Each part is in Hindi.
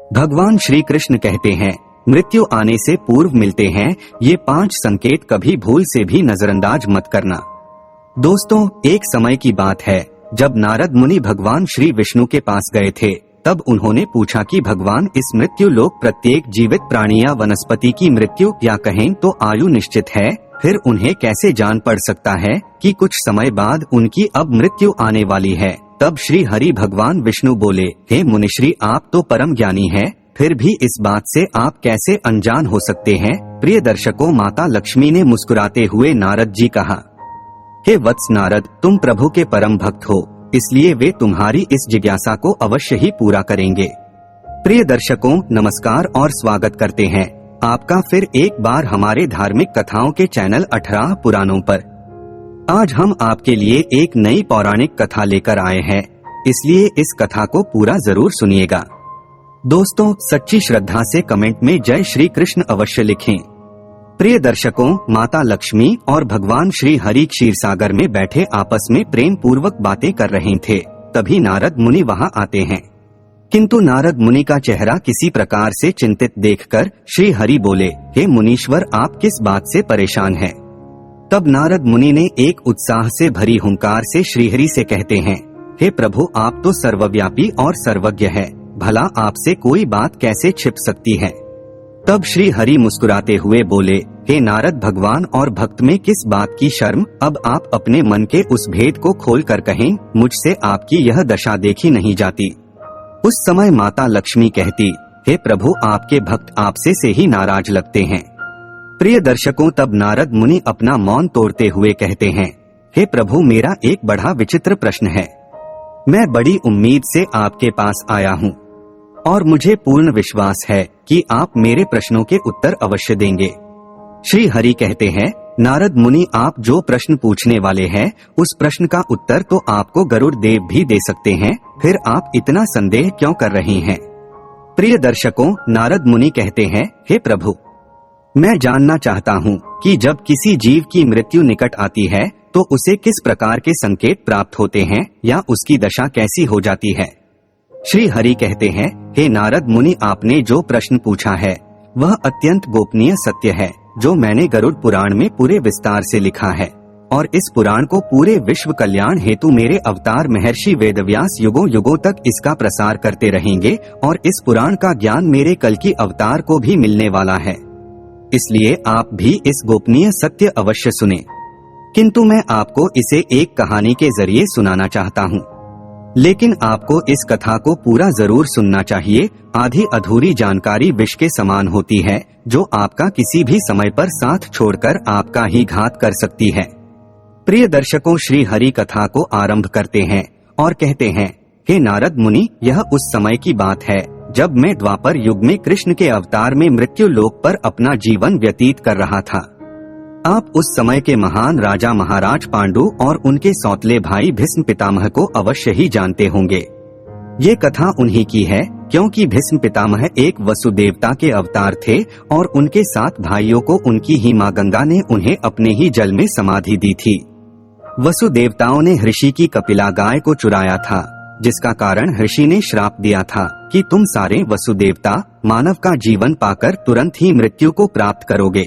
भगवान श्री कृष्ण कहते हैं, मृत्यु आने से पूर्व मिलते हैं, ये 5 संकेत कभी भूल से भी नजरअंदाज मत करना। दोस्तों, एक समय की बात है जब नारद मुनि भगवान श्री विष्णु के पास गए थे। तब उन्होंने पूछा कि भगवान, इस मृत्यु लोक प्रत्येक जीवित प्राणी या वनस्पति की मृत्यु या कहें तो आयु निश्चित है, फिर उन्हें कैसे जान पड़ सकता है कि कुछ समय बाद उनकी अब मृत्यु आने वाली है। तब श्री हरि भगवान विष्णु बोले, हे मुनिश्री, आप तो परम ज्ञानी हैं, फिर भी इस बात से आप कैसे अनजान हो सकते हैं। प्रिय दर्शकों, माता लक्ष्मी ने मुस्कुराते हुए नारद जी कहा, हे वत्स नारद, तुम प्रभु के परम भक्त हो, इसलिए वे तुम्हारी इस जिज्ञासा को अवश्य ही पूरा करेंगे। प्रिय दर्शकों, नमस्कार और स्वागत करते हैं आपका फिर एक बार हमारे धार्मिक कथाओं के चैनल 18 पुराणों पर। आज हम आपके लिए एक नई पौराणिक कथा लेकर आए हैं, इसलिए इस कथा को पूरा जरूर सुनिएगा। दोस्तों, सच्ची श्रद्धा से कमेंट में जय श्री कृष्ण अवश्य लिखें। प्रिय दर्शकों, माता लक्ष्मी और भगवान श्री हरि क्षीर सागर में बैठे आपस में प्रेम पूर्वक बातें कर रहे थे। तभी नारद मुनि वहां आते हैं, किंतु नारद मुनि का चेहरा किसी प्रकार से चिंतित देखकर श्री हरि बोले, हे मुनीश्वर, आप किस बात से परेशान हैं? तब नारद मुनि ने एक उत्साह से भरी हुंकार से श्रीहरि से कहते हैं, हे प्रभु, आप तो सर्वव्यापी और सर्वज्ञ है, भला आपसे कोई बात कैसे छिप सकती है। तब श्री हरि मुस्कुराते हुए बोले, हे नारद, भगवान और भक्त में किस बात की शर्म, अब आप अपने मन के उस भेद को खोल कर कहें, मुझसे आपकी यह दशा देखी नहीं जाती। उस समय माता लक्ष्मी कहती, हे प्रभु, आपके भक्त आपसे से ही नाराज लगते हैं। प्रिय दर्शकों, तब नारद मुनि अपना मौन तोड़ते हुए कहते हैं, हे प्रभु, मेरा एक बड़ा विचित्र प्रश्न है। मैं बड़ी उम्मीद से आपके पास आया हूँ और मुझे पूर्ण विश्वास है कि आप मेरे प्रश्नों के उत्तर अवश्य देंगे। श्री हरि कहते हैं, नारद मुनि, आप जो प्रश्न पूछने वाले हैं उस प्रश्न का उत्तर तो आपको गरुड़ देव भी दे सकते हैं, फिर आप इतना संदेह क्यों कर रहे हैं। प्रिय दर्शकों, नारद मुनि कहते हैं, हे प्रभु, मैं जानना चाहता हूँ कि जब किसी जीव की मृत्यु निकट आती है तो उसे किस प्रकार के संकेत प्राप्त होते हैं या उसकी दशा कैसी हो जाती है। श्री हरि कहते हैं, हे नारद मुनि, आपने जो प्रश्न पूछा है वह अत्यंत गोपनीय सत्य है, जो मैंने गरुड़ पुराण में पूरे विस्तार से लिखा है, और इस पुराण को पूरे विश्व कल्याण हेतु मेरे अवतार महर्षि वेदव्यास युगों युगों तक इसका प्रसार करते रहेंगे, और इस पुराण का ज्ञान मेरे कल की अवतार को भी मिलने वाला है। इसलिए आप भी इस गोपनीय सत्य अवश्य सुने। किंतु मैं आपको इसे एक कहानी के जरिए सुनाना चाहता हूँ, लेकिन आपको इस कथा को पूरा जरूर सुनना चाहिए। आधी अधूरी जानकारी विष के समान होती है, जो आपका किसी भी समय पर साथ छोड़कर आपका ही घात कर सकती है। प्रिय दर्शकों, श्री हरि कथा को आरंभ करते हैं और कहते हैं, हे नारद मुनि, यह उस समय की बात है जब मैं द्वापर युग में कृष्ण के अवतार में मृत्यु लोक पर अपना जीवन व्यतीत कर रहा था। आप उस समय के महान राजा महाराज पांडु और उनके सौतेले भाई भीष्म पितामह को अवश्य ही जानते होंगे। ये कथा उन्हीं की है, क्योंकि भीष्म पितामह एक वसुदेवता के अवतार थे और उनके 7 भाइयों को उनकी ही माँ गंगा ने उन्हें अपने ही जल में समाधि दी थी। वसुदेवताओं ने ऋषि की कपिला गाय को चुराया था, जिसका कारण ऋषि ने श्राप दिया था कि तुम सारे वसुदेवता मानव का जीवन पाकर तुरंत ही मृत्यु को प्राप्त करोगे।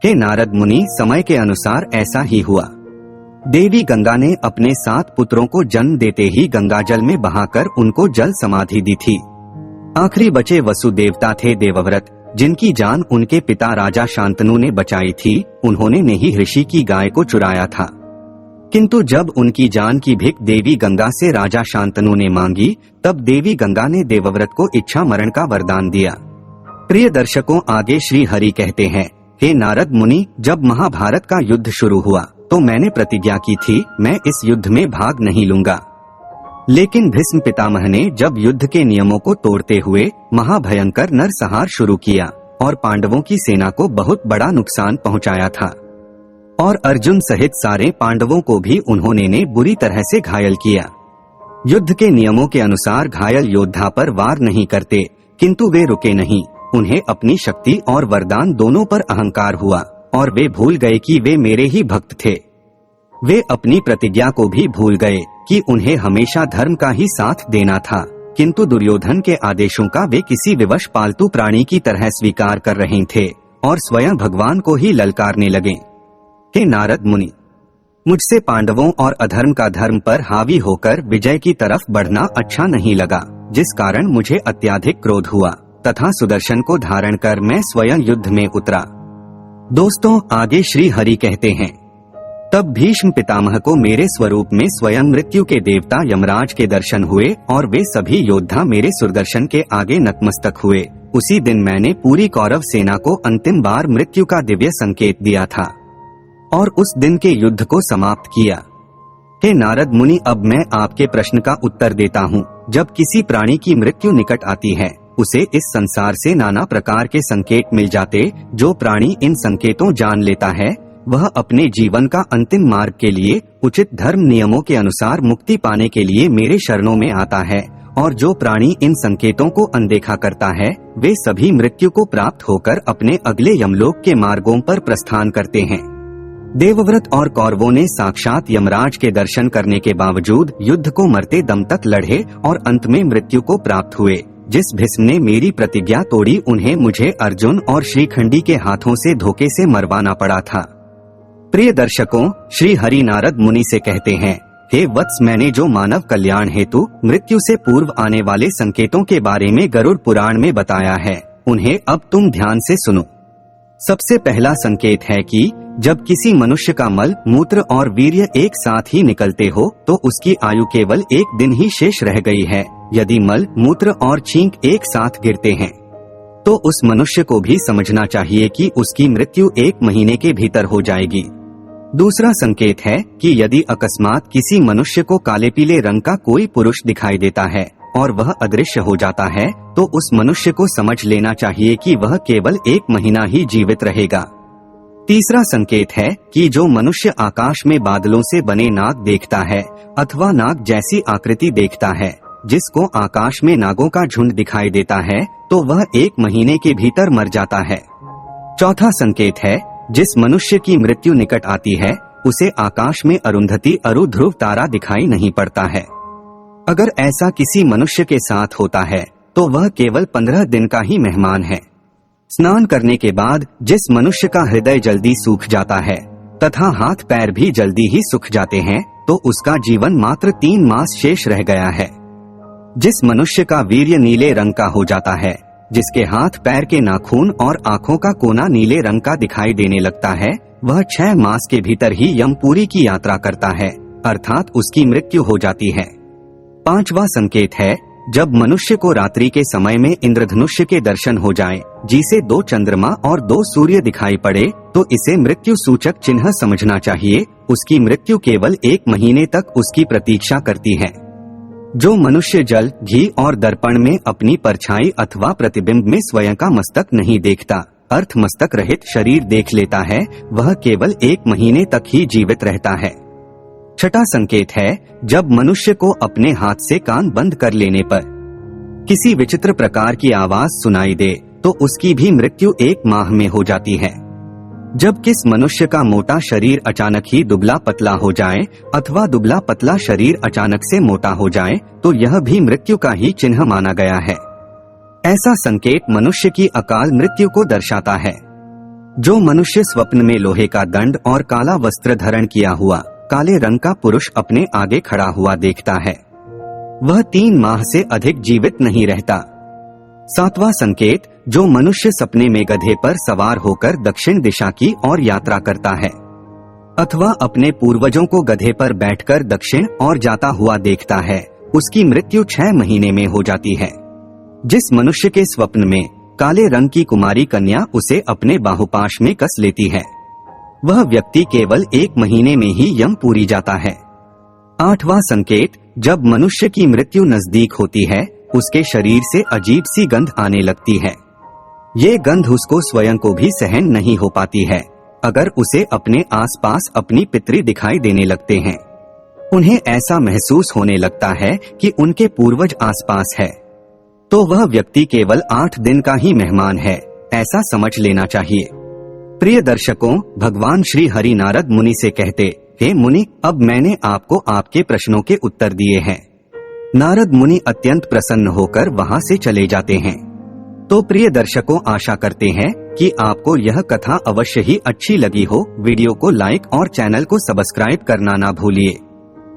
हे नारद मुनि, समय के अनुसार ऐसा ही हुआ। देवी गंगा ने अपने 7 पुत्रों को जन्म देते ही गंगा जल में बहाकर उनको जल समाधि दी थी। आखिरी बचे वसुदेवता थे देवव्रत, जिनकी जान उनके पिता राजा शांतनु ने बचाई थी। उन्होंने ने ही ऋषि की गाय को चुराया था, किंतु जब उनकी जान की भिख देवी गंगा से राजा शांतनु ने मांगी, तब देवी गंगा ने देवव्रत को इच्छा मरण का वरदान दिया। प्रिय दर्शकों, आगे श्री हरि कहते हैं, हे नारद मुनि, जब महाभारत का युद्ध शुरू हुआ तो मैंने प्रतिज्ञा की थी, मैं इस युद्ध में भाग नहीं लूंगा। लेकिन भीष्म पितामह ने जब युद्ध के नियमों को तोड़ते हुए महाभयंकर नरसंहार शुरू किया और पांडवों की सेना को बहुत बड़ा नुकसान पहुंचाया था, और अर्जुन सहित सारे पांडवों को भी उन्होंने ने बुरी तरह से घायल किया। युद्ध के नियमों के अनुसार घायल योद्धा पर वार नहीं करते, किंतु वे रुके नहीं। उन्हें अपनी शक्ति और वरदान दोनों पर अहंकार हुआ और वे भूल गए कि वे मेरे ही भक्त थे। वे अपनी प्रतिज्ञा को भी भूल गए कि उन्हें हमेशा धर्म का ही साथ देना था किंतु दुर्योधन के आदेशों का वे किसी विवश पालतू प्राणी की तरह स्वीकार कर रहे थे और स्वयं भगवान को ही ललकारने लगे। हे नारद मुनि, मुझसे पांडवों और अधर्म का धर्म पर हावी होकर विजय की तरफ बढ़ना अच्छा नहीं लगा, जिस कारण मुझे अत्यधिक क्रोध हुआ तथा सुदर्शन को धारण कर मैं स्वयं युद्ध में उतरा। दोस्तों, आगे श्री हरि कहते हैं, तब भीष्म पितामह को मेरे स्वरूप में स्वयं मृत्यु के देवता यमराज के दर्शन हुए और वे सभी योद्धा मेरे सुदर्शन के आगे नतमस्तक हुए। उसी दिन मैंने पूरी कौरव सेना को अंतिम बार मृत्यु का दिव्य संकेत दिया था और उस दिन के युद्ध को समाप्त किया। हे नारद मुनि, अब मैं आपके प्रश्न का उत्तर देता हूँ। जब किसी प्राणी की मृत्यु निकट आती है, उसे इस संसार से नाना प्रकार के संकेत मिल जाते। जो प्राणी इन संकेतों जान लेता है, वह अपने जीवन का अंतिम मार्ग के लिए उचित धर्म नियमों के अनुसार मुक्ति पाने के लिए मेरे शरणों में आता है, और जो प्राणी इन संकेतों को अनदेखा करता है, वे सभी मृत्यु को प्राप्त होकर अपने अगले यमलोक के मार्गों पर प्रस्थान करते हैं। देवव्रत और कौरवों ने साक्षात यमराज के दर्शन करने के बावजूद युद्ध को मरते दम तक लड़े और अंत में मृत्यु को प्राप्त हुए। जिस भीष्म ने मेरी प्रतिज्ञा तोड़ी, उन्हें मुझे अर्जुन और श्रीखंडी के हाथों से धोखे से मरवाना पड़ा था। प्रिय दर्शकों, श्री हरि नारद मुनि से कहते हैं, हे वत्स, मैंने जो मानव कल्याण हेतु मृत्यु से पूर्व आने वाले संकेतों के बारे में गरुड़ पुराण में बताया है, उन्हें अब तुम ध्यान से सुनो। सबसे पहला संकेत है कि जब किसी मनुष्य का मल, मूत्र और वीर्य एक साथ ही निकलते हो तो उसकी आयु केवल एक दिन ही शेष रह गई है। यदि मल, मूत्र और छींक एक साथ गिरते हैं तो उस मनुष्य को भी समझना चाहिए कि उसकी मृत्यु 1 महीने के भीतर हो जाएगी। दूसरा संकेत है कि यदि अकस्मात किसी मनुष्य को काले पीले रंग का कोई पुरुष दिखाई देता है और वह अदृश्य हो जाता है, तो उस मनुष्य को समझ लेना चाहिए कि वह केवल 1 महीना ही जीवित रहेगा। तीसरा संकेत है कि जो मनुष्य आकाश में बादलों से बने नाग देखता है अथवा नाग जैसी आकृति देखता है, जिसको आकाश में नागों का झुंड दिखाई देता है, तो वह 1 महीने के भीतर मर जाता है। चौथा संकेत है, जिस मनुष्य की मृत्यु निकट आती है, उसे आकाश में अरुंधति अरु ध्रुव तारा दिखाई नहीं पड़ता है। अगर ऐसा किसी मनुष्य के साथ होता है तो वह केवल 15 दिन का ही मेहमान है। स्नान करने के बाद जिस मनुष्य का हृदय जल्दी सूख जाता है तथा हाथ पैर भी जल्दी ही सूख जाते हैं, तो उसका जीवन मात्र 3 मास शेष रह गया है। जिस मनुष्य का वीर्य नीले रंग का हो जाता है, जिसके हाथ पैर के नाखून और आँखों का कोना नीले रंग का दिखाई देने लगता है, वह 6 मास के भीतर ही यमपुरी की यात्रा करता है, अर्थात उसकी मृत्यु हो जाती है। 5वां संकेत है, जब मनुष्य को रात्रि के समय में इंद्रधनुष्य के दर्शन हो जाए, जिसे 2 चंद्रमा और 2 सूर्य दिखाई पड़े, तो इसे मृत्यु सूचक चिन्ह समझना चाहिए। उसकी मृत्यु केवल 1 महीने तक उसकी प्रतीक्षा करती है। जो मनुष्य जल, घी और दर्पण में अपनी परछाई अथवा प्रतिबिंब में स्वयं का मस्तक नहीं देखता, अर्थ मस्तक रहित शरीर देख लेता है, वह केवल 1 महीने तक ही जीवित रहता है। 6वां संकेत है, जब मनुष्य को अपने हाथ से कान बंद कर लेने पर किसी विचित्र प्रकार की आवाज सुनाई दे, तो उसकी भी मृत्यु 1 माह में हो जाती है। जब किस मनुष्य का मोटा शरीर अचानक ही दुबला पतला हो जाए अथवा दुबला पतला शरीर अचानक से मोटा हो जाए, तो यह भी मृत्यु का ही चिन्ह माना गया है। ऐसा संकेत मनुष्य की अकाल मृत्यु को दर्शाता है। जो मनुष्य स्वप्न में लोहे का दंड और काला वस्त्र धारण किया हुआ काले रंग का पुरुष अपने आगे खड़ा हुआ देखता है, वह 3 माह से अधिक जीवित नहीं रहता। 7वां संकेत, जो मनुष्य सपने में गधे पर सवार होकर दक्षिण दिशा की ओर यात्रा करता है अथवा अपने पूर्वजों को गधे पर बैठकर दक्षिण ओर जाता हुआ देखता है, उसकी मृत्यु 6 महीने में हो जाती है। जिस मनुष्य के स्वप्न में काले रंग की कुमारी कन्या उसे अपने बाहुपाश में कस लेती है, वह व्यक्ति केवल 1 महीने में ही यम पूरी जाता है। 8वां संकेत, जब मनुष्य की मृत्यु नजदीक होती है, उसके शरीर से अजीब सी गंध आने लगती है। ये गंध उसको स्वयं को भी सहन नहीं हो पाती है। अगर उसे अपने आसपास अपनी पितरी दिखाई देने लगते हैं, उन्हें ऐसा महसूस होने लगता है कि उनके पूर्वज आसपास है, तो वह व्यक्ति केवल 8 दिन का ही मेहमान है, ऐसा समझ लेना चाहिए। प्रिय दर्शकों, भगवान श्री हरि नारद मुनि से कहते, हे मुनि, अब मैंने आपको आपके प्रश्नों के उत्तर दिए हैं। नारद मुनि अत्यंत प्रसन्न होकर वहां से चले जाते हैं। तो प्रिय दर्शकों, आशा करते हैं कि आपको यह कथा अवश्य ही अच्छी लगी हो। वीडियो को लाइक और चैनल को सब्सक्राइब करना ना भूलिए।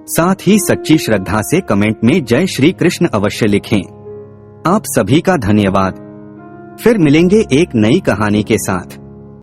साथ ही सच्ची श्रद्धा से कमेंट में जय श्री कृष्ण अवश्य लिखें। आप सभी का धन्यवाद। फिर मिलेंगे एक नई कहानी के साथ।